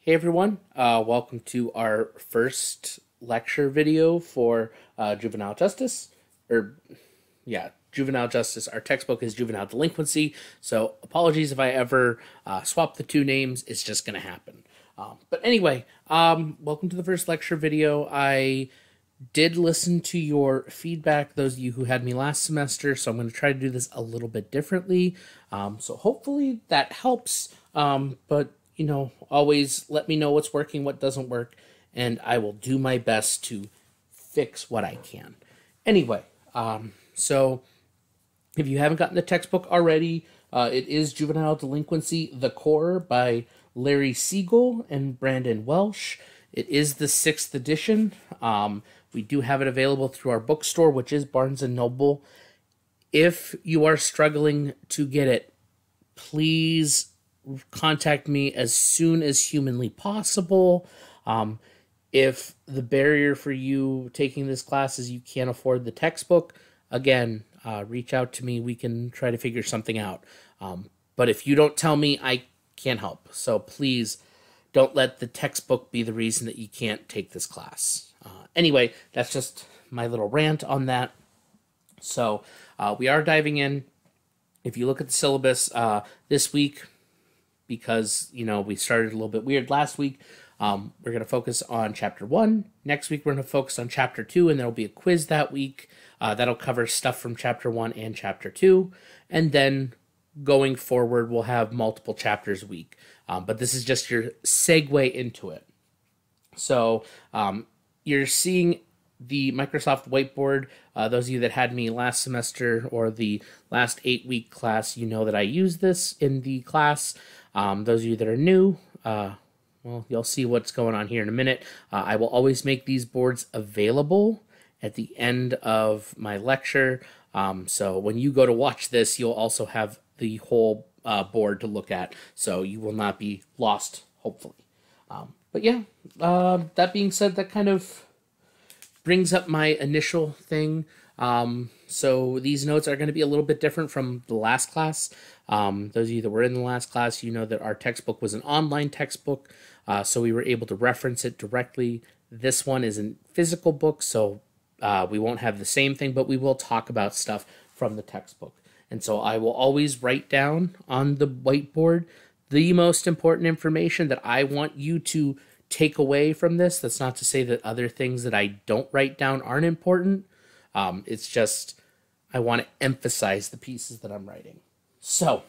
Hey everyone, welcome to our first lecture video for juvenile justice, or juvenile justice. Our textbook is juvenile delinquency, so apologies if I ever swap the two names. It's just going to happen. But anyway, welcome to the first lecture video. I did listen to your feedback, those of you who had me last semester, so I'm going to try to do this a little bit differently. So hopefully that helps, but always let me know what's working, what doesn't work, and I will do my best to fix what I can. Anyway, so if you haven't gotten the textbook already, it is Juvenile Delinquency, The Core by Larry Siegel and Brandon Welsh. It is the 6th edition. We do have it available through our bookstore, which is Barnes & Noble. If you are struggling to get it, please contact me as soon as humanly possible. If the barrier for you taking this class is you can't afford the textbook, again, reach out to me. We can try to figure something out. But if you don't tell me, I can't help. So please don't let the textbook be the reason that you can't take this class. Anyway, that's just my little rant on that. So we are diving in. If you look at the syllabus this week, because, we started a little bit weird last week, we're going to focus on Chapter 1. Next week, we're going to focus on Chapter 2, and there will be a quiz that week. That'll cover stuff from Chapter 1 and Chapter 2. And then going forward, we'll have multiple chapters a week. But this is just your segue into it. So you're seeing the Microsoft Whiteboard. Those of you that had me last semester or the last 8-week class, you know that I use this in the class. Those of you that are new, well, you'll see what's going on here in a minute. I will always make these boards available at the end of my lecture. So when you go to watch this, you'll also have the whole board to look at. So you will not be lost, hopefully. But yeah, that being said, that kind of brings up my initial thing. So these notes are going to be a little bit different from the last class. Those of you that were in the last class, you know that our textbook was an online textbook, so we were able to reference it directly. This one is a physical book, so we won't have the same thing, but we will talk about stuff from the textbook. And so I will always write down on the whiteboard the most important information that I want you to take away from this. That's not to say that other things that I don't write down aren't important. It's just I want to emphasize the pieces that I'm writing. So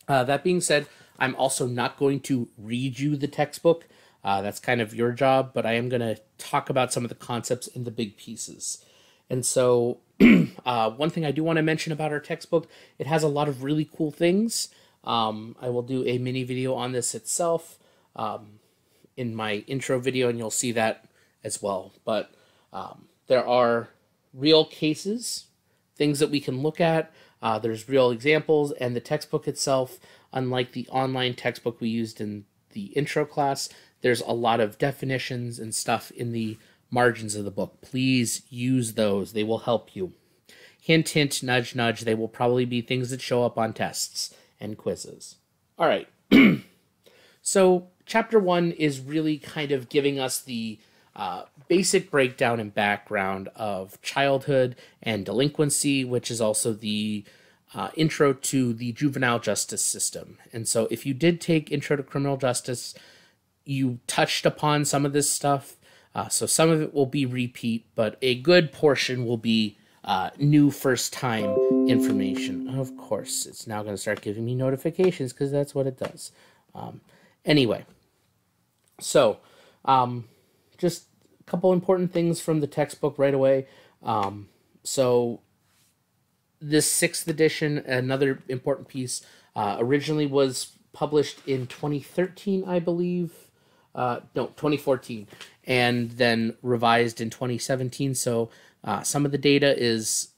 that being said, I'm also not going to read you the textbook. That's kind of your job, but I am going to talk about some of the concepts in the big pieces. And so one thing I do want to mention about our textbook, it has a lot of really cool things. I will do a mini video on this itself in my intro video, and you'll see that as well. But there are real cases, things that we can look at. There's real examples, and the textbook itself, unlike the online textbook we used in the intro class, there's a lot of definitions and stuff in the margins of the book. Please use those. They will help you. Hint, hint, nudge, nudge. They will probably be things that show up on tests and quizzes. All right. So Chapter 1 is really kind of giving us the basic breakdown and background of childhood and delinquency, which is also the intro to the juvenile justice system. And so if you did take Intro to Criminal Justice, you touched upon some of this stuff. So some of it will be repeat, but a good portion will be new first-time information. Of course, it's now going to start giving me notifications because that's what it does. Anyway, so just a couple important things from the textbook right away. So this 6th edition, another important piece, originally was published in 2013, I believe. No, 2014, and then revised in 2017. So some of the data is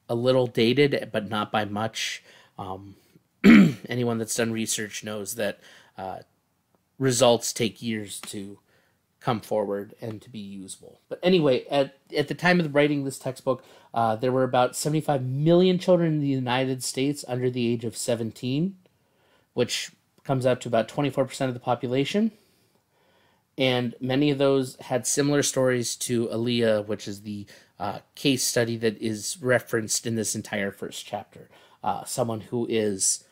a little dated, but not by much. Anyone that's done research knows that results take years to come forward and to be usable. But anyway, at the time of writing this textbook, there were about 75 million children in the United States under the age of 17, which comes out to about 24% of the population. And many of those had similar stories to Aaliyah, which is the case study that is referenced in this entire first chapter. Someone who is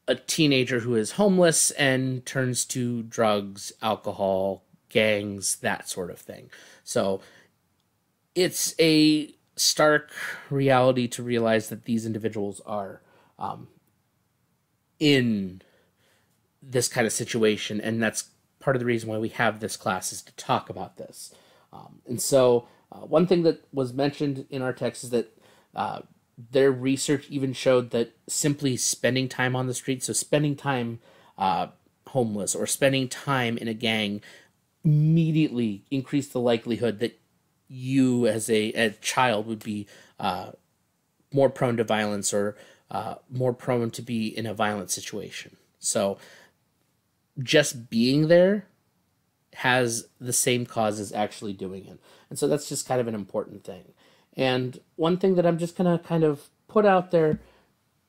a teenager who is homeless and turns to drugs, alcohol, gangs, that sort of thing. So it's a stark reality to realize that these individuals are in this kind of situation, and that's part of the reason why we have this class, is to talk about this. And so one thing that was mentioned in our text is that their research even showed that simply spending time on the street, so spending time homeless or spending time in a gang, immediately increased the likelihood that you as a child would be more prone to violence or more prone to be in a violent situation. So just being there has the same cause as actually doing it. And so that's just kind of an important thing. And one thing that I'm just going to kind of put out there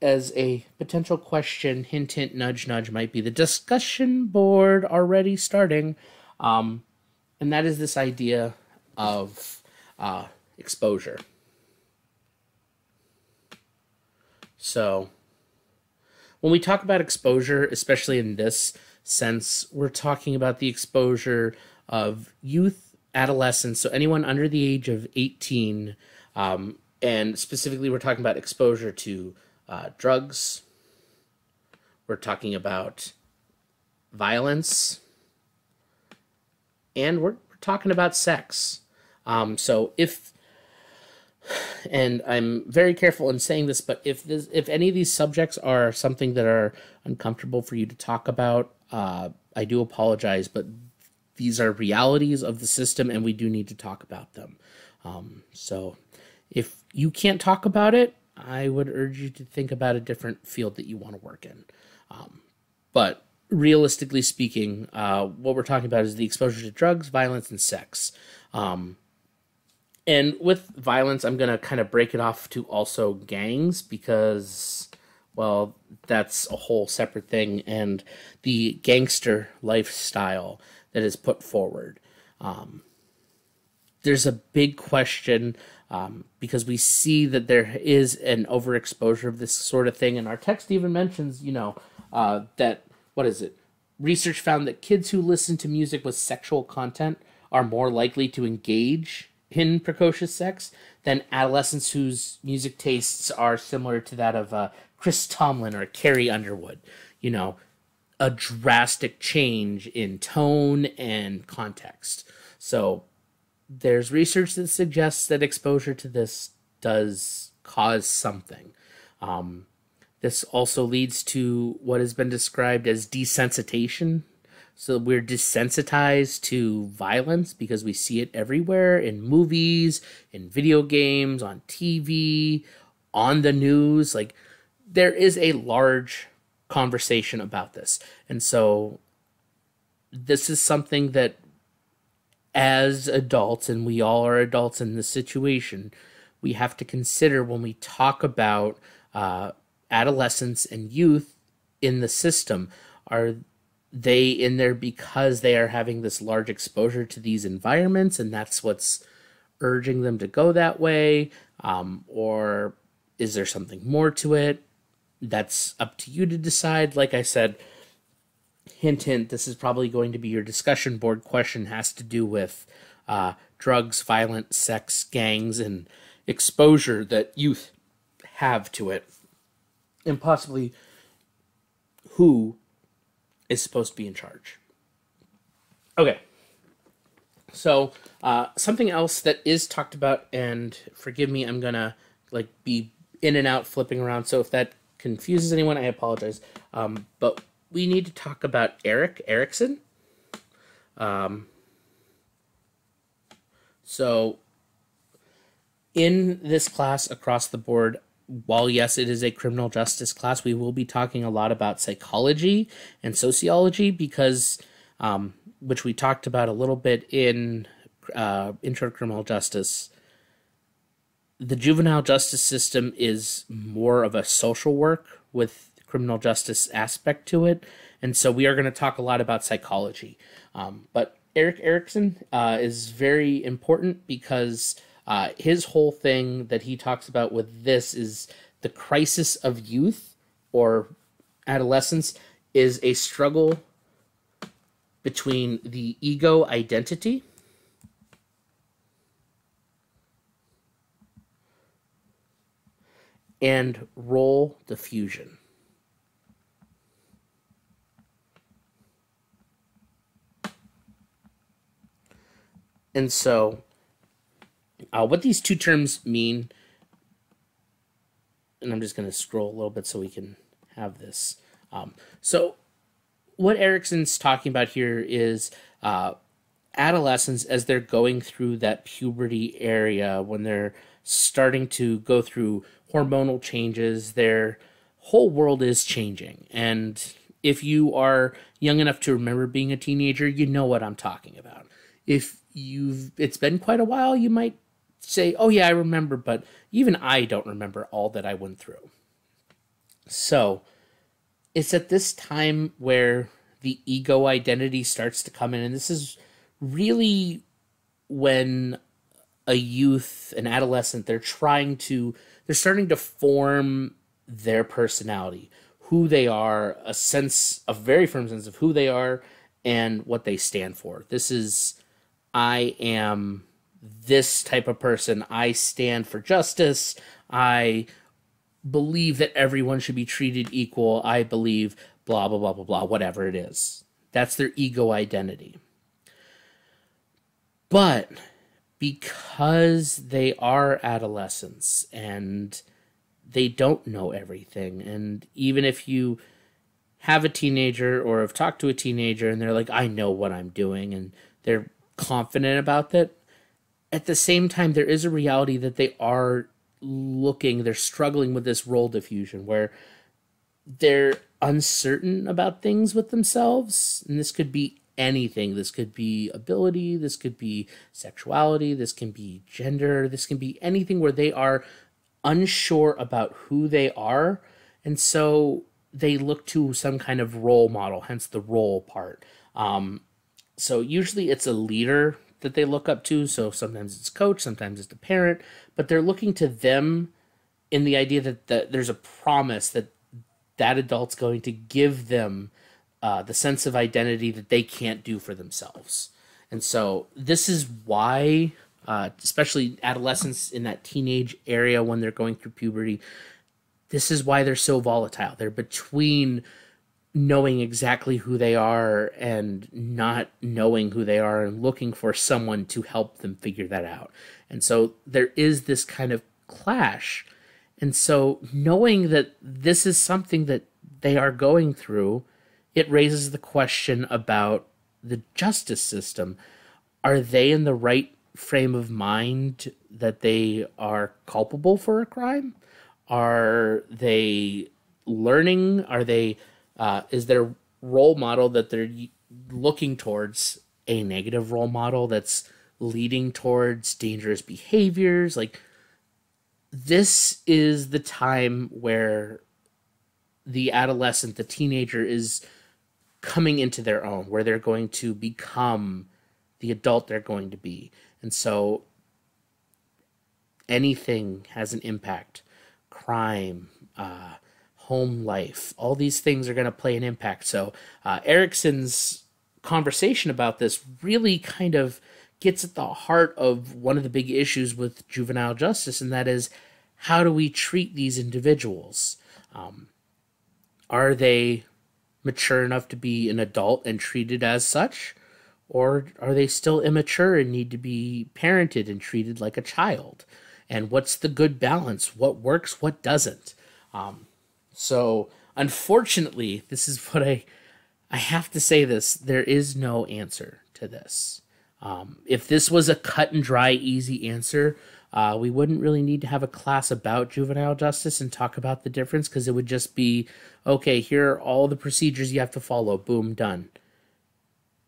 as a potential question, hint, hint, nudge, nudge, might be the discussion board already starting. And that is this idea of exposure. So when we talk about exposure, especially in this sense, we're talking about the exposure of youth, adolescents, so anyone under the age of 18, and specifically we're talking about exposure to drugs, we're talking about violence, and we're talking about sex. So if, and I'm very careful in saying this, but if any of these subjects are something that are uncomfortable for you to talk about, I do apologize, but these are realities of the system, and we do need to talk about them. So if you can't talk about it, I would urge you to think about a different field that you want to work in. But realistically speaking, what we're talking about is the exposure to drugs, violence, and sex. And with violence, I'm going to kind of break it off to also gangs because, well, that's a whole separate thing, and the gangster lifestyle that is put forward. There's a big question because we see that there is an overexposure of this sort of thing, and our text even mentions, that, what is it? Research found that kids who listen to music with sexual content are more likely to engage in precocious sex than adolescents whose music tastes are similar to that of Chris Tomlin or Carrie Underwood. A drastic change in tone and context. So there's research that suggests that exposure to this does cause something. This also leads to what has been described as desensitization. So we're desensitized to violence because we see it everywhere in movies, in video games, on TV, on the news. Like, there is a large conversation about this. And so this is something that as adults, and we all are adults in this situation, we have to consider when we talk about adolescents and youth in the system. Are they in there because they are having this large exposure to these environments and that's what's urging them to go that way? Or is there something more to it? That's up to you to decide. Like I said, hint, hint, this is probably going to be your discussion board question, has to do with drugs, violence, sex, gangs, and exposure that youth have to it. And possibly who is supposed to be in charge. Okay. So something else that is talked about, and forgive me, I'm going to be in and out flipping around. So if that confuses anyone, I apologize. But we need to talk about Erik Erikson. So in this class across the board, while yes, it is a criminal justice class, we will be talking a lot about psychology and sociology because, which we talked about a little bit in Intro to Criminal Justice. The juvenile justice system is more of a social work with criminal justice aspect to it. And so we are going to talk a lot about psychology. But Eric Erickson is very important because his whole thing that he talks about with this is the crisis of youth or adolescence is a struggle between the ego identity and role diffusion. And so, what these two terms mean, and I'm just going to scroll a little bit so we can have this. So, what Erickson's talking about here is adolescents as they're going through that puberty area, when they're starting to go through hormonal changes, their whole world is changing. And if you are young enough to remember being a teenager, you know what I'm talking about. If it's been quite a while, you might say, oh yeah, I remember, but even I don't remember all that I went through. So it's at this time where the ego identity starts to come in, and this is really when a youth, an adolescent, they're starting to form their personality, who they are, a very firm sense of who they are and what they stand for. This is, I am this type of person. I stand for justice. I believe that everyone should be treated equal. I believe blah, blah, blah, blah, blah, whatever it is. That's their ego identity. But because they are adolescents and they don't know everything, and even if you have a teenager or have talked to a teenager and they're like, I know what I'm doing, and they're confident about that, at the same time, there is a reality that they're struggling with this role diffusion where they're uncertain about things with themselves. And this could be anything. This could be ability. This could be sexuality. This can be gender. This can be anything where they are unsure about who they are. And so they look to some kind of role model, hence the role part. So usually it's a leader that they look up to. So sometimes it's coach, sometimes it's the parent, but they're looking to them in the idea that there's a promise that adult's going to give them the sense of identity that they can't do for themselves. And so this is why, especially adolescents in that teenage area when they're going through puberty, this is why they're so volatile. They're between knowing exactly who they are and not knowing who they are and looking for someone to help them figure that out. And so there is this kind of clash. And so knowing that this is something that they are going through, it raises the question about the justice system. Are they in the right frame of mind that they are culpable for a crime? Are they learning? Is their role model that they're looking towards a negative role model that's leading towards dangerous behaviors? Like, this is the time where the adolescent, the teenager, is coming into their own, where they're going to become the adult they're going to be. And so anything has an impact. Crime, home life, all these things are going to play an impact. So Erickson's conversation about this really kind of gets at the heart of one of the big issues with juvenile justice, and that is, how do we treat these individuals? Are they mature enough to be an adult and treated as such? Or are they still immature and need to be parented and treated like a child? And what's the good balance? What works? What doesn't? So unfortunately, this is what I have to say this, there is no answer to this. If this was a cut and dry, easy answer, we wouldn't really need to have a class about juvenile justice and talk about the difference, because it would just be, okay, here are all the procedures you have to follow, boom, done.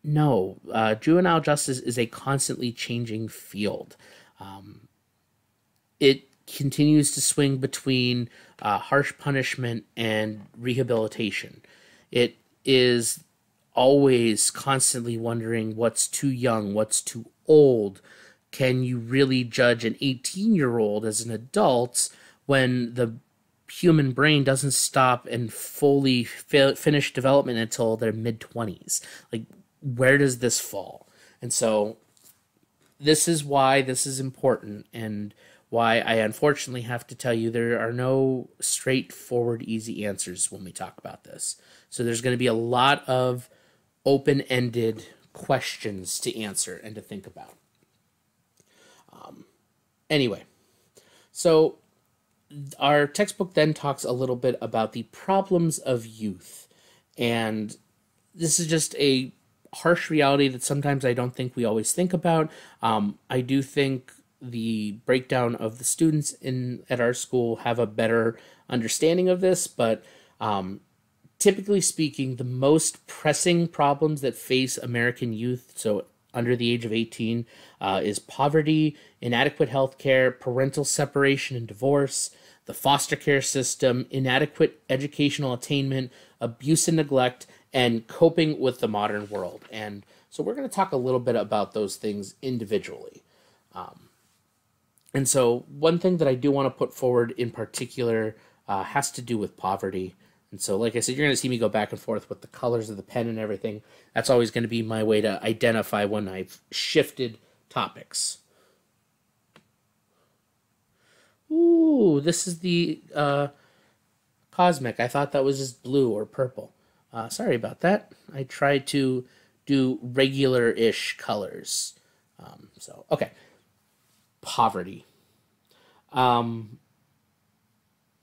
No, juvenile justice is a constantly changing field. It continues to swing between harsh punishment and rehabilitation. It is always constantly wondering what's too young, what's too old. Can you really judge an 18-year-old as an adult when the human brain doesn't stop and fully finish development until their mid-20s? Like, where does this fall? And so this is why this is important, and why I unfortunately have to tell you there are no straightforward, easy answers when we talk about this. So there's going to be a lot of open-ended questions to answer and to think about. Anyway, so our textbook then talks a little bit about the problems of youth. And this is just a harsh reality that sometimes I don't think we always think about. I do think the breakdown of the students at our school have a better understanding of this, but typically speaking, the most pressing problems that face American youth, so under the age of 18, is poverty, inadequate health care, parental separation and divorce, the foster care system, inadequate educational attainment, abuse and neglect, and coping with the modern world. And so we're going to talk a little bit about those things individually. And so one thing that I do want to put forward in particular has to do with poverty. And so, like I said, you're going to see me go back and forth with the colors of the pen and everything. That's always going to be my way to identify when I've shifted topics. Ooh, this is the cosmic. I thought that was just blue or purple. Sorry about that. I tried to do regular-ish colors. Okay. Poverty.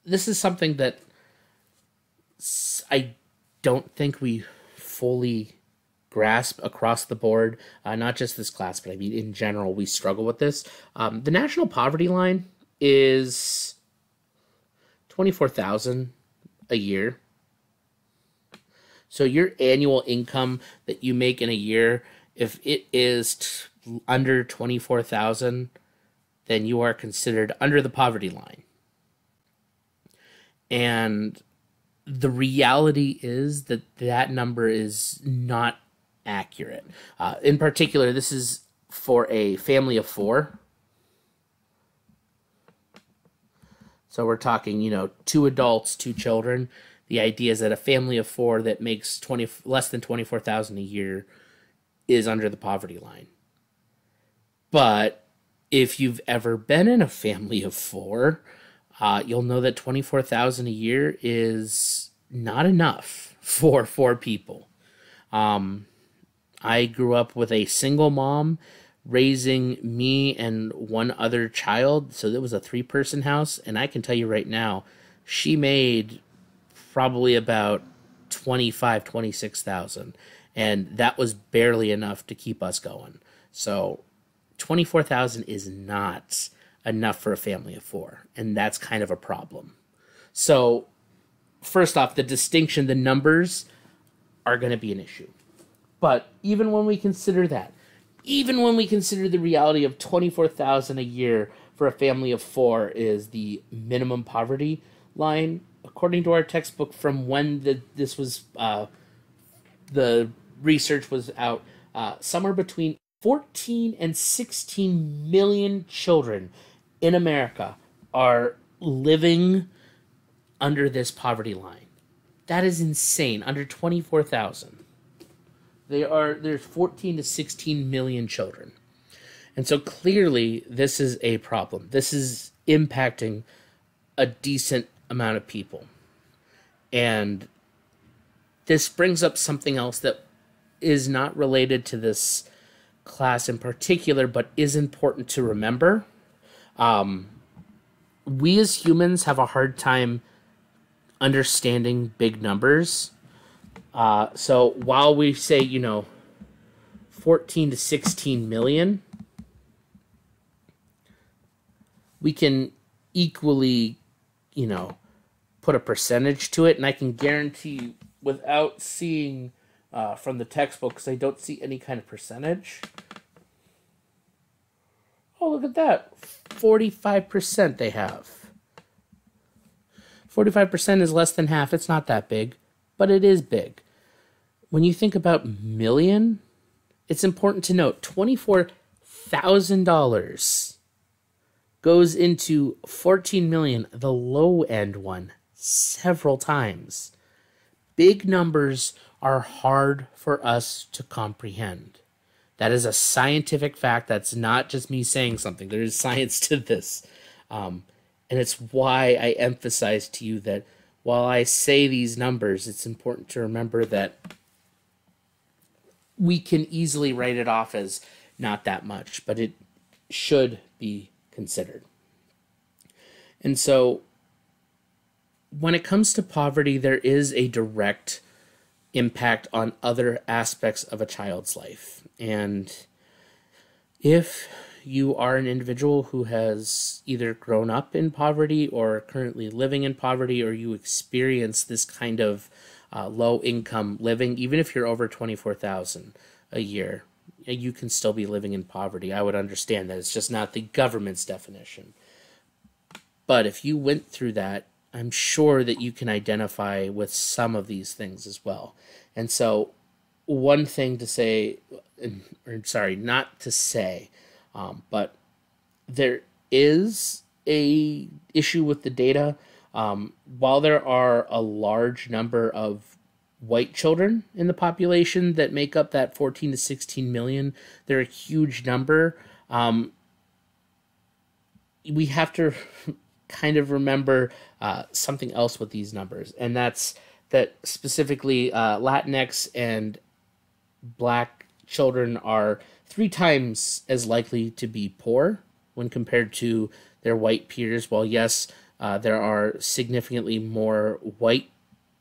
This is something that I don't think we fully grasp across the board, not just this class, but I mean in general, we struggle with this. The national poverty line is $24,000 a year. So your annual income that you make in a year, if it is under $24,000, then you are considered under the poverty line. And the reality is that that number is not accurate. In particular, this is for a family of four. So we're talking, 2 adults, 2 children. The idea is that a family of 4 that makes less than $24,000 a year is under the poverty line. But if you've ever been in a family of 4, you'll know that $24,000 a year is not enough for 4 people. I grew up with a single mom raising me and 1 other child, so it was a 3-person house, and I can tell you right now, she made probably about $26,000, and that was barely enough to keep us going. So $24,000 is not enough for a family of 4, and that's kind of a problem. So first off, the distinction, the numbers are going to be an issue. But even when we consider that, even when we consider the reality of $24,000 a year for a family of 4 is the minimum poverty line, according to our textbook from when this was the research was out, somewhere between 14 and 16 million children in America are living under this poverty line. That is insane. Under 24,000. There's 14 to 16 million children. And so clearly this is a problem. This is impacting a decent amount of people. And this brings up something else that is not related to this class in particular, but is important to remember. We as humans have a hard time understanding big numbers. So while we say, 14 to 16 million, we can equally, put a percentage to it. And I can guarantee you, without seeing from the textbook, because I don't see any kind of percentage. Oh, look at that. 45% they have. 45% is less than half. It's not that big, but it is big. When you think about million, it's important to note $24,000 goes into 14 million, the low end one, several times. Big numbers are hard for us to comprehend. That is a scientific fact. That's not just me saying something. There is science to this. And it's why I emphasize to you that while I say these numbers, it's important to remember that we can easily write it off as not that much, but it should be considered. And so when it comes to poverty, there is a direct impact on other aspects of a child's life. And if you are an individual who has either grown up in poverty or currently living in poverty, or you experience this kind of low income living, even if you're over 24,000 a year, you can still be living in poverty. I would understand that. It's just not the government's definition. But if you went through that, I'm sure that you can identify with some of these things as well. And so one thing to say, or sorry, not to say, but there is a issue with the data. While there are a large number of white children in the population that make up that 14 to 16 million, they're a huge number. We have to kind of remember something else with these numbers, and that's that specifically Latinx and Black children are 3 times as likely to be poor when compared to their white peers. While yes, there are significantly more white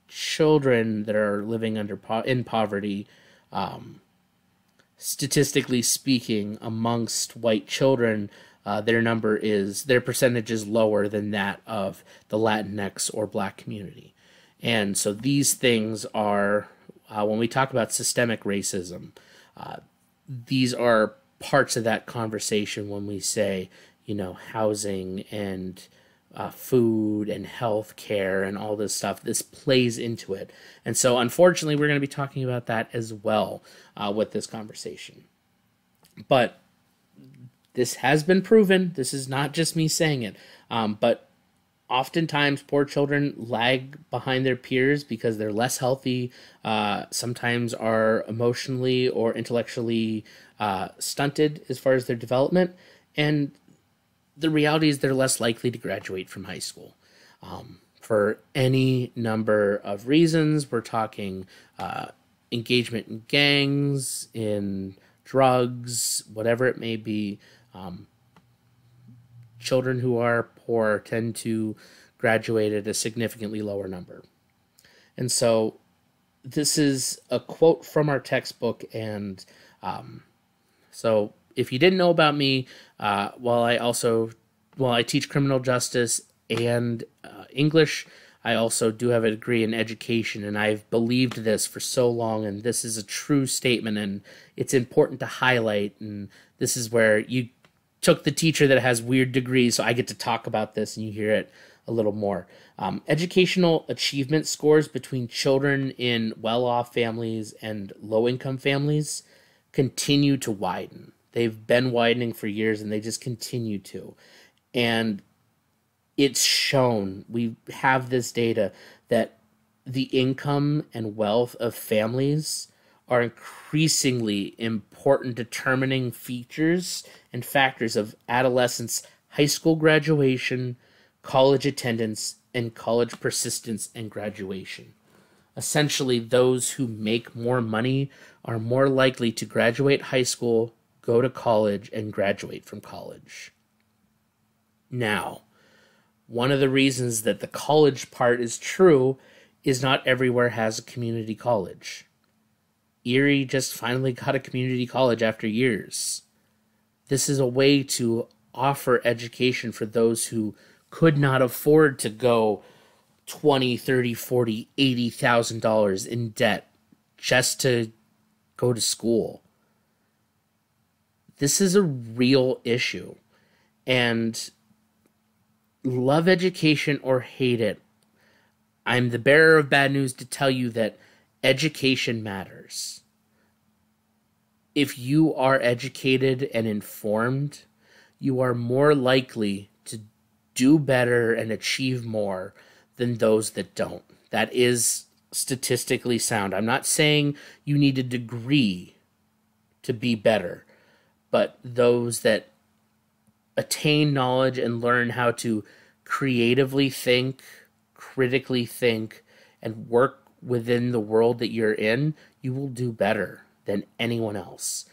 children that are living in poverty, statistically speaking, amongst white children, their percentage is lower than that of the Latinx or Black community. And so these things are, when we talk about systemic racism, these are parts of that conversation when we say, housing and food and health care and all this stuff. This plays into it. And so unfortunately, we're going to be talking about that as well with this conversation. But this has been proven. This is not just me saying it. But oftentimes, poor children lag behind their peers because they're less healthy, sometimes are emotionally or intellectually stunted as far as their development. And the reality is they're less likely to graduate from high school. For any number of reasons, we're talking engagement in gangs, in drugs, whatever it may be. Children who are poor tend to graduate at a significantly lower number. And so this is a quote from our textbook. And so if you didn't know about me, while I teach criminal justice and English, I also do have a degree in education, and I've believed this for so long, and this is a true statement, and it's important to highlight. And this is where you took the teacher that has weird degrees, so I get to talk about this and you hear it a little more. Educational achievement scores between children in well-off families and low-income families continue to widen. They've been widening for years, and they just continue to. And it's shown, we have this data, that the income and wealth of families are increasingly important determining features and factors of adolescents' high school graduation, college attendance, and college persistence and graduation. Essentially, those who make more money are more likely to graduate high school, go to college, and graduate from college. Now, one of the reasons that the college part is true is not everywhere has a community college. Erie just finally got a community college after years. This is a way to offer education for those who could not afford to go $20, $30, $40, $80,000 in debt just to go to school. This is a real issue. And love education or hate it, I'm the bearer of bad news to tell you that Education matters. If you are educated and informed, you are more likely to do better and achieve more than those that don't. That is statistically sound. I'm not saying you need a degree to be better, but those that attain knowledge and learn how to creatively think, critically think, and work within the world that you're in, you will do better than anyone else.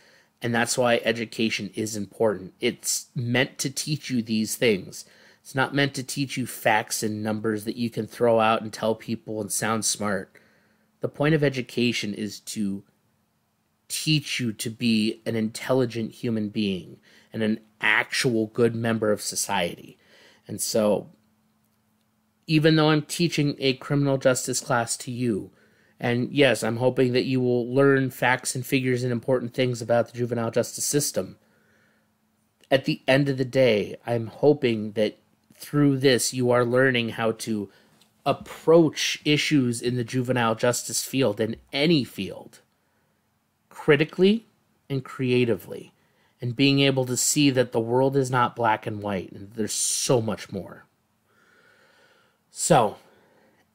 And that's why education is important. It's meant to teach you these things. It's not meant to teach you facts and numbers that you can throw out and tell people and sound smart. The point of education is to teach you to be an intelligent human being and an actual good member of society. And so, even though I'm teaching a criminal justice class to you, and yes, I'm hoping that you will learn facts and figures and important things about the juvenile justice system, at the end of the day, I'm hoping that through this you are learning how to approach issues in the juvenile justice field, in any field, critically and creatively, and being able to see that the world is not black and white, and there's so much more. So,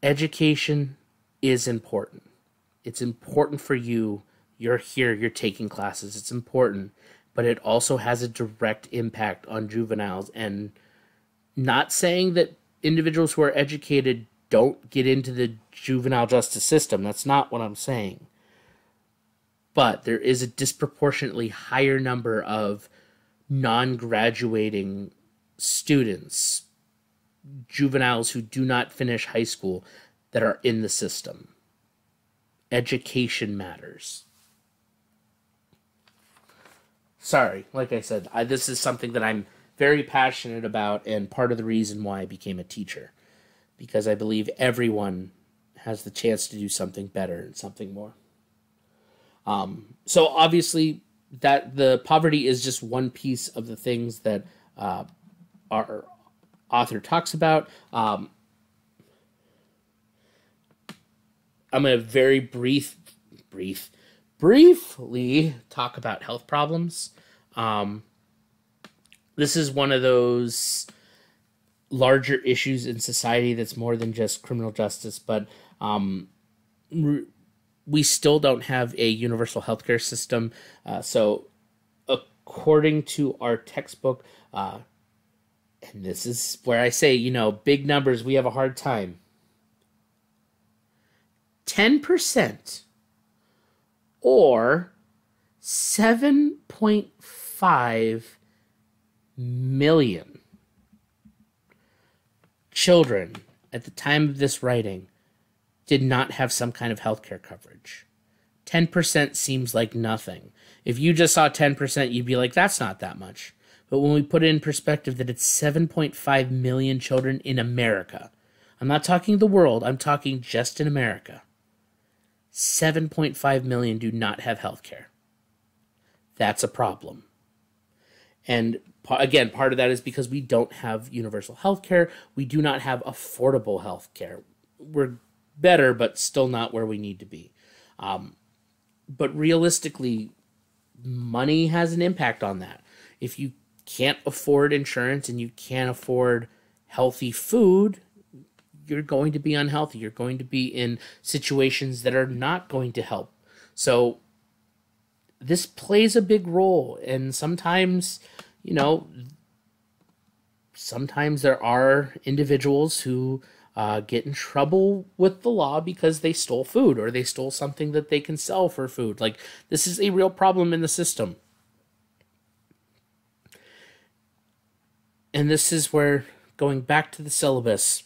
education is important. It's important for you. You're here, you're taking classes. It's important, but it also has a direct impact on juveniles. And not saying that individuals who are educated don't get into the juvenile justice system. That's not what I'm saying. But there is a disproportionately higher number of non-graduating students, juveniles who do not finish high school, that are in the system. Education matters. Sorry, like I said, this is something that I'm very passionate about, and part of the reason why I became a teacher. Because I believe everyone has the chance to do something better and something more. So obviously, that the poverty is just one piece of the things that our author talks about. I'm going to very briefly talk about health problems. This is one of those larger issues in society that's more than just criminal justice, but we still don't have a universal healthcare system. So according to our textbook, and this is where I say, big numbers, we have a hard time. 10% or 7.5 million children at the time of this writing did not have some kind of healthcare coverage. 10% seems like nothing. If you just saw 10%, you'd be like, that's not that much. But when we put it in perspective that it's 7.5 million children in America, I'm not talking the world, I'm talking just in America, 7.5 million do not have healthcare. That's a problem. And again, part of that is because we don't have universal healthcare. We do not have affordable healthcare. We're better, but still not where we need to be. But realistically, money has an impact on that. If you can't afford insurance and you can't afford healthy food, you're going to be unhealthy. You're going to be in situations that are not going to help. So this plays a big role. And sometimes, sometimes there are individuals who get in trouble with the law because they stole food or they stole something that they can sell for food. Like, this is a real problem in the system. And this is where, going back to the syllabus,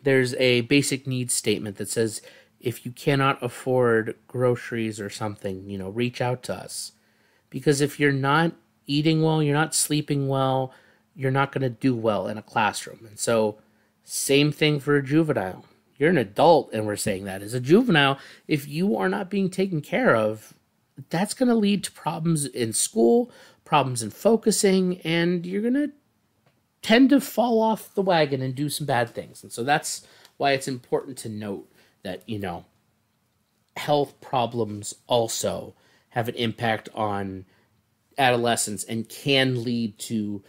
there's a basic needs statement that says, if you cannot afford groceries or something, reach out to us. Because if you're not eating well, you're not sleeping well, you're not going to do well in a classroom. And so, same thing for a juvenile. You're an adult, and we're saying that. As a juvenile, if you are not being taken care of, that's going to lead to problems in school, problems in focusing, and you're going to tend to fall off the wagon and do some bad things. And so that's why it's important to note that, health problems also have an impact on adolescence and can lead to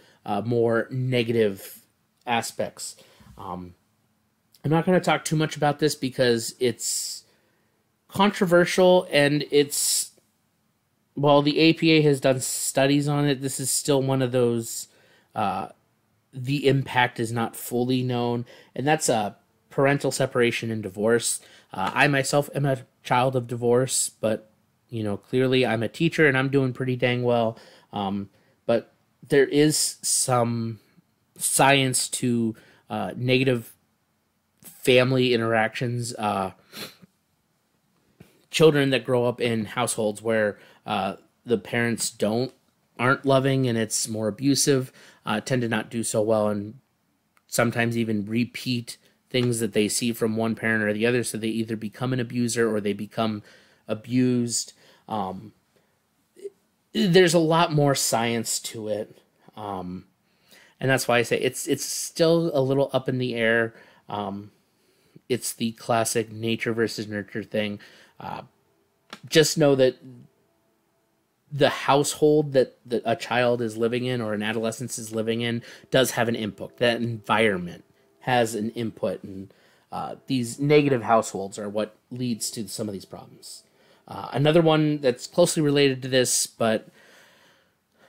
more negative aspects. I'm not going to talk too much about this because it's controversial, and it's, well, the APA has done studies on it. This is still one of those, the impact is not fully known, and that's parental separation and divorce. I myself am a child of divorce, but clearly I'm a teacher and I'm doing pretty dang well. But there is some science to negative family interactions. Children that grow up in households where the parents aren't loving and it's more abusive tend to not do so well, and sometimes even repeat things that they see from one parent or the other, so they either become an abuser or they become abused. There's a lot more science to it, and that's why I say it's still a little up in the air. It's the classic nature versus nurture thing. Just know that the household that a child is living in or an adolescent is living in does have an input. That environment has an input, and these negative households are what leads to some of these problems. Another one that's closely related to this, but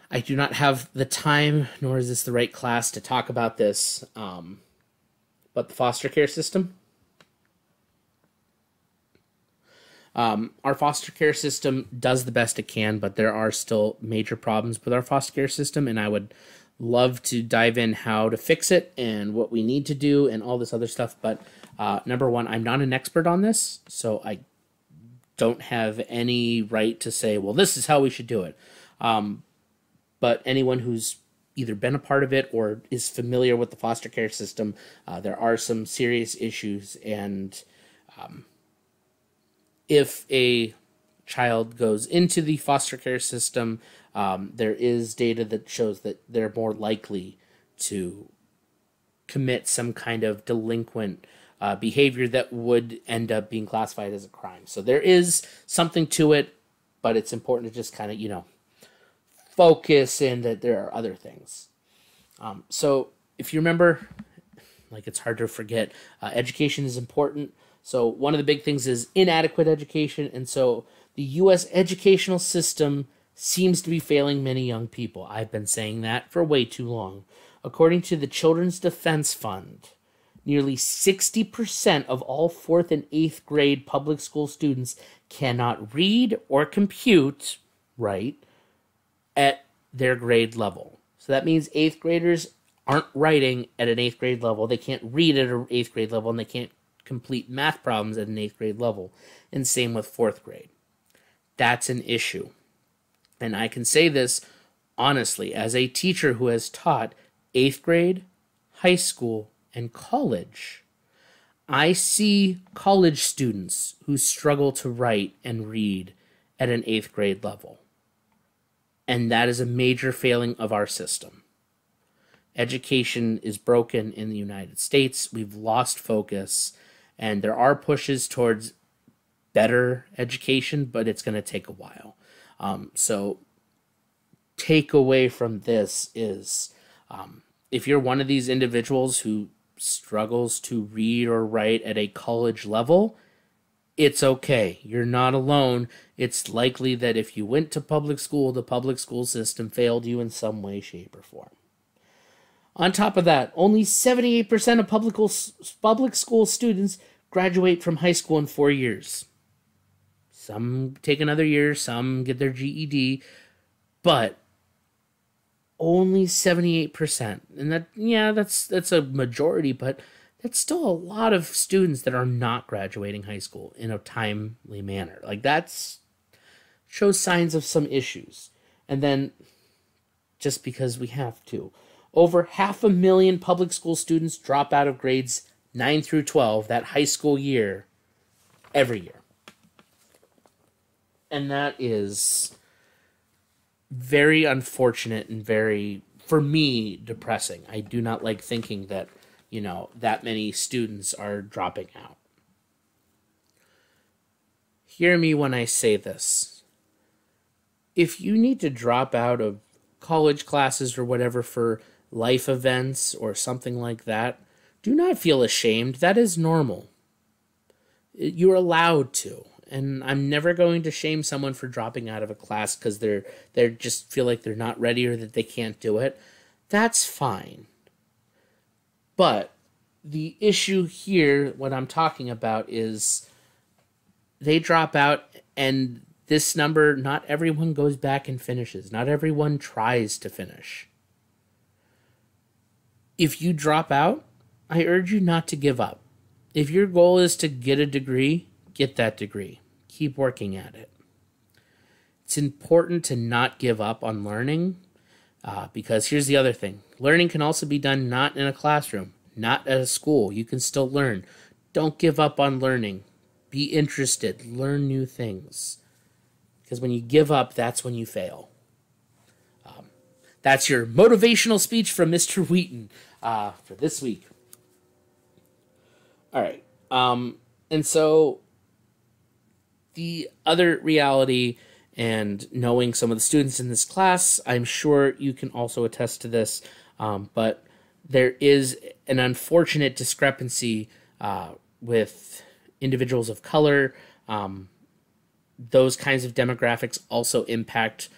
I do not have the time, nor is this the right class to talk about this, but the foster care system. Our foster care system does the best it can, but there are still major problems with our foster care system, and I would love to dive in how to fix it and what we need to do and all this other stuff. But number one, I'm not an expert on this, so I don't have any right to say, well, this is how we should do it. But anyone who's either been a part of it or is familiar with the foster care system, there are some serious issues, and if a child goes into the foster care system, there is data that shows that they're more likely to commit some kind of delinquent behavior that would end up being classified as a crime. So there is something to it, but it's important to just kind of, focus in that there are other things. So if you remember, like, it's hard to forget, education is important. So one of the big things is inadequate education, and so the U.S. educational system seems to be failing many young people. I've been saying that for way too long. According to the Children's Defense Fund, nearly 60% of all 4th and 8th grade public school students cannot read or compute right at their grade level. So that means 8th graders aren't writing at an 8th grade level. They can't read at an 8th grade level, and they can't complete math problems at an 8th grade level. And same with 4th grade. That's an issue. And I can say this honestly, as a teacher who has taught 8th grade, high school, and college, I see college students who struggle to write and read at an 8th grade level. And that is a major failing of our system. Education is broken in the United States. We've lost focus, and there are pushes towards better education, but it's going to take a while. So takeaway from this is, if you're one of these individuals who struggles to read or write at a college level, it's okay. You're not alone. It's likely that if you went to public school, the public school system failed you in some way, shape, or form. On top of that, only 78% of public school students graduate from high school in 4 years. Some take another year, some get their GED, but only 78%. And that's a majority, but that's still a lot of students that are not graduating high school in a timely manner. Like, that's shows signs of some issues. And then, just because we have to, over 500,000 public school students drop out of grades 9 through 12, that high school year, every year. And that is very unfortunate and very, for me, depressing. I do not like thinking that, that many students are dropping out. hear me when I say this. If you need to drop out of college classes or whatever for life events or something like that, do not feel ashamed. That is normal. You're allowed to. And I'm never going to shame someone for dropping out of a class because they're just feel like they're not ready or that they can't do it. That's fine. But the issue here, what I'm talking about, is they drop out, and this number, not everyone goes back and finishes. Not everyone tries to finish. If you drop out, I urge you not to give up. If your goal is to get a degree, get that degree. Keep working at it. It's important to not give up on learning, because here's the other thing. Learning can also be done not in a classroom, not at a school. You can still learn. Don't give up on learning. Be interested. Learn new things. Because when you give up, that's when you fail. That's your motivational speech from Mr. Wheaton for this week. All right. And so the other reality, and knowing some of the students in this class, I'm sure you can also attest to this, but there is an unfortunate discrepancy with individuals of color. Those kinds of demographics also impact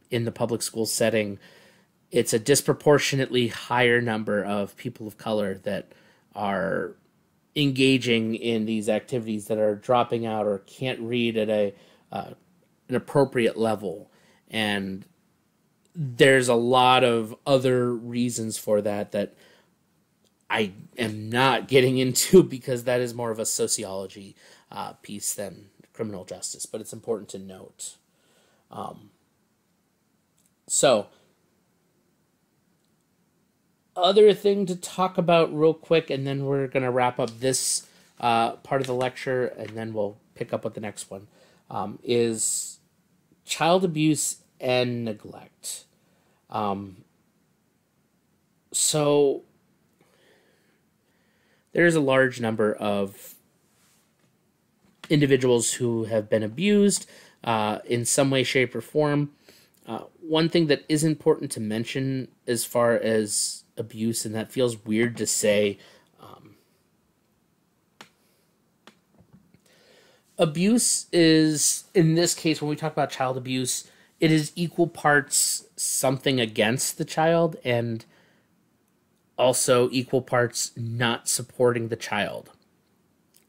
in the public school setting. It's a disproportionately higher number of people of color that are engaging in these activities that are dropping out or can't read at an appropriate level. And there's a lot of other reasons for that that I am not getting into, because that is more of a sociology piece than criminal justice, but it's important to note. So, other thing to talk about real quick, and then we're going to wrap up this part of the lecture, and then we'll pick up with the next one, is child abuse and neglect. So, there's a large number of individuals who have been abused in some way, shape, or form. One thing that is important to mention as far as abuse, and that feels weird to say, abuse is, in this case, when we talk about child abuse, it is equal parts something against the child and also equal parts not supporting the child.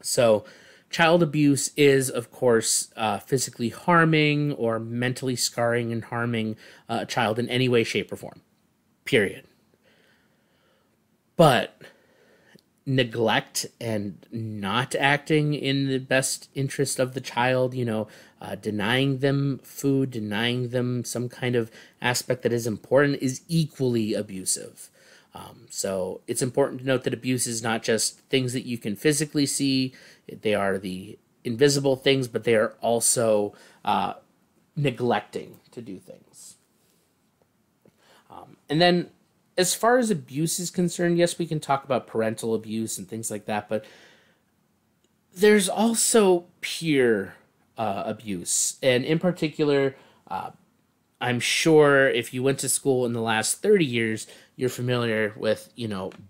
So child abuse is, of course, physically harming or mentally scarring and harming a child in any way, shape, or form. Period. But neglect and not acting in the best interest of the child, denying them food, denying them some kind of aspect that is important, is equally abusive. So it's important to note that abuse is not just things that you can physically see. They are the invisible things, but they are also neglecting to do things. And then as far as abuse is concerned, yes, we can talk about parental abuse and things like that, but there's also peer abuse. And in particular, I'm sure if you went to school in the last 30 years, you're familiar with,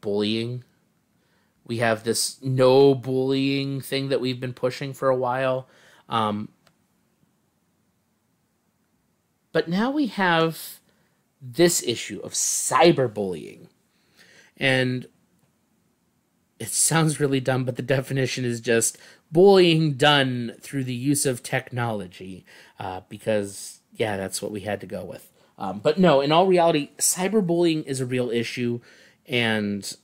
bullying. We have this no bullying thing that we've been pushing for a while. But now we have this issue of cyberbullying. And it sounds really dumb, but the definition is just bullying done through the use of technology. Because, yeah, that's what we had to go with. But no, in all reality, cyberbullying is a real issue, and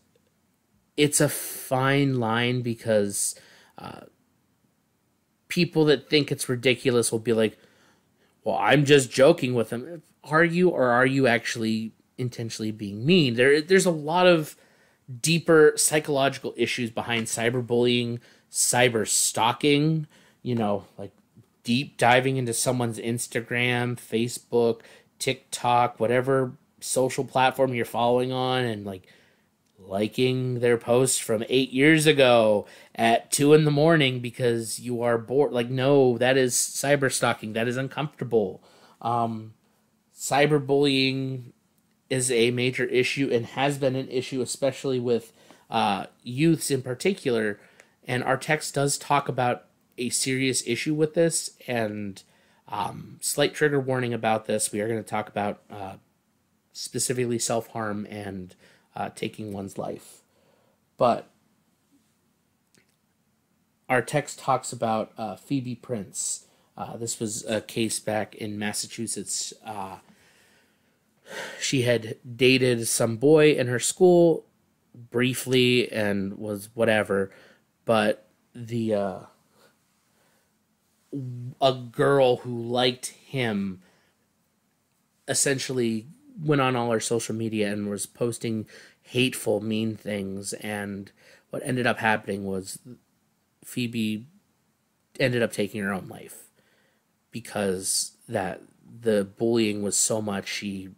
it's a fine line, because people that think it's ridiculous will be like, well, I'm just joking with them. Are you, or are you actually intentionally being mean? There's a lot of deeper psychological issues behind cyberbullying, cyber stalking, like deep diving into someone's Instagram, Facebook, TikTok, whatever social platform you're following on, and like liking their post from 8 years ago at 2 in the morning because you are bored. Like, no, that is cyber stalking. That is uncomfortable. Cyberbullying is a major issue and has been an issue, especially with youths in particular. And our text does talk about a serious issue with this, and slight trigger warning about this. We are going to talk about specifically self-harm and taking one's life. But our text talks about Phoebe Prince. This was a case back in Massachusetts. She had dated some boy in her school briefly and was whatever, but a girl who liked him essentially went on all her social media and was posting hateful, mean things, and what ended up happening was Phoebe ended up taking her own life because that the bullying was so much she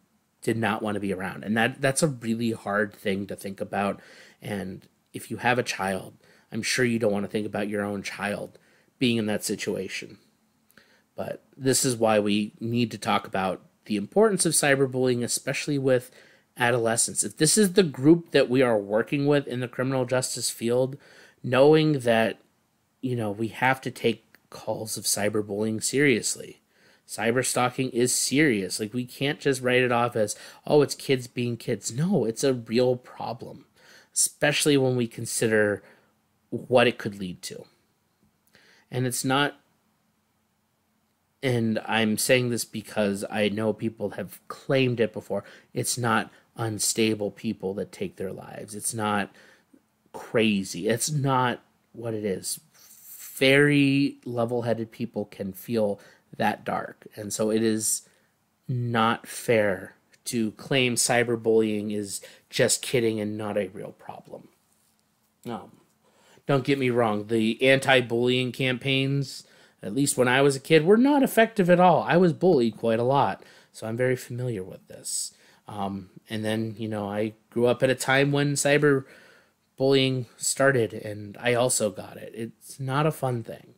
did not want to be around. And that's a really hard thing to think about. And if you have a child, I'm sure you don't want to think about your own child being in that situation. But this is why we need to talk about the importance of cyberbullying, especially with adolescents. If this is the group that we are working with in the criminal justice field, knowing that, we have to take calls of cyberbullying seriously. Cyber stalking is serious. Like, we can't just write it off as, oh, it's kids being kids. No, it's a real problem, especially when we consider what it could lead to. And it's not, and I'm saying this because I know people have claimed it before, it's not unstable people that take their lives. It's not crazy. It's not what it is. Very level-headed people can feel that dark. And so it is not fair to claim cyberbullying is just kidding and not a real problem. Don't get me wrong, the anti-bullying campaigns, at least when I was a kid, were not effective at all. I was bullied quite a lot, so I'm very familiar with this. And then, I grew up at a time when cyberbullying started, and I also got it. It's not a fun thing,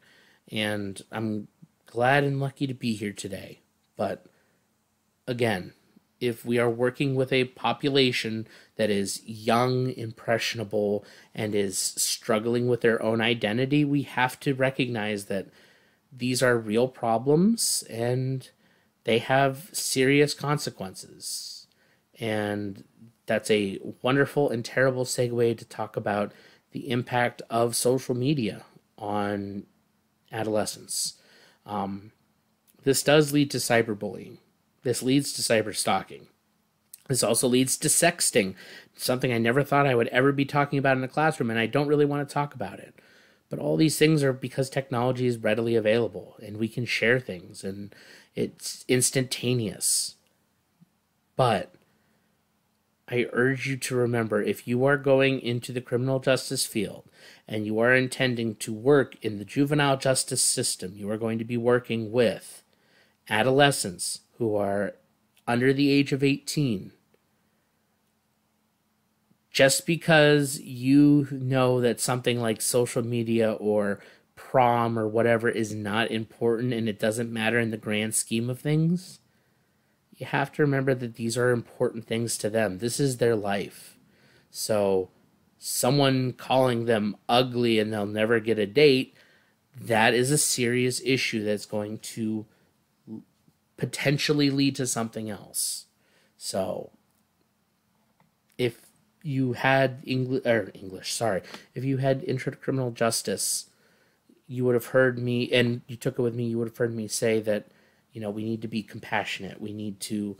and I'm glad and lucky to be here today. But again, if we are working with a population that is young, impressionable, and is struggling with their own identity, we have to recognize that these are real problems and they have serious consequences. And that's a wonderful and terrible segue to talk about the impact of social media on adolescents. This does lead to cyberbullying. This leads to cyber stalking. This also leads to sexting, something I never thought I would ever be talking about in a classroom, and I don't really want to talk about it. But all these things are because technology is readily available, and we can share things, and it's instantaneous. But I urge you to remember, if you are going into the criminal justice field and you are intending to work in the juvenile justice system, you are going to be working with adolescents who are under the age of 18. Just because you know that something like social media or prom or whatever is not important and it doesn't matter in the grand scheme of things, you have to remember that these are important things to them. This is their life. So someone calling them ugly and they'll never get a date, that is a serious issue that's going to potentially lead to something else. So if you had if you had Intro to Criminal Justice, you would have heard me, and you took it with me, you would have heard me say that, we need to be compassionate. We need to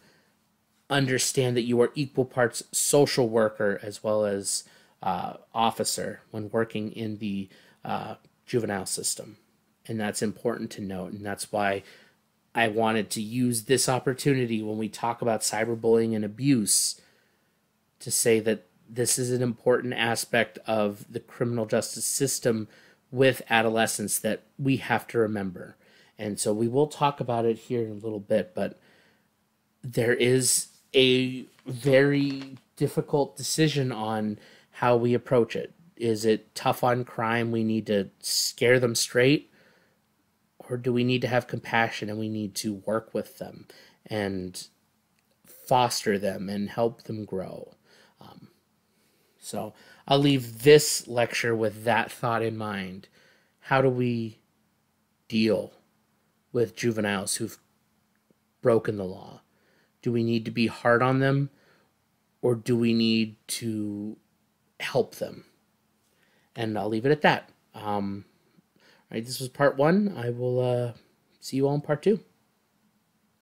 understand that you are equal parts social worker as well as officer when working in the juvenile system. And that's important to note, and that's why I wanted to use this opportunity when we talk about cyberbullying and abuse to say that this is an important aspect of the criminal justice system with adolescents that we have to remember. And so we will talk about it here in a little bit, but there is a very difficult decision on how we approach it. Is it tough on crime? We need to scare them straight, or do we need to have compassion and we need to work with them and foster them and help them grow? So I'll leave this lecture with that thought in mind. How do we deal with juveniles who've broken the law? Do we need to be hard on them, or do we need to help them? And I'll leave it at that. All right, this was part 1. I will see you all in part 2.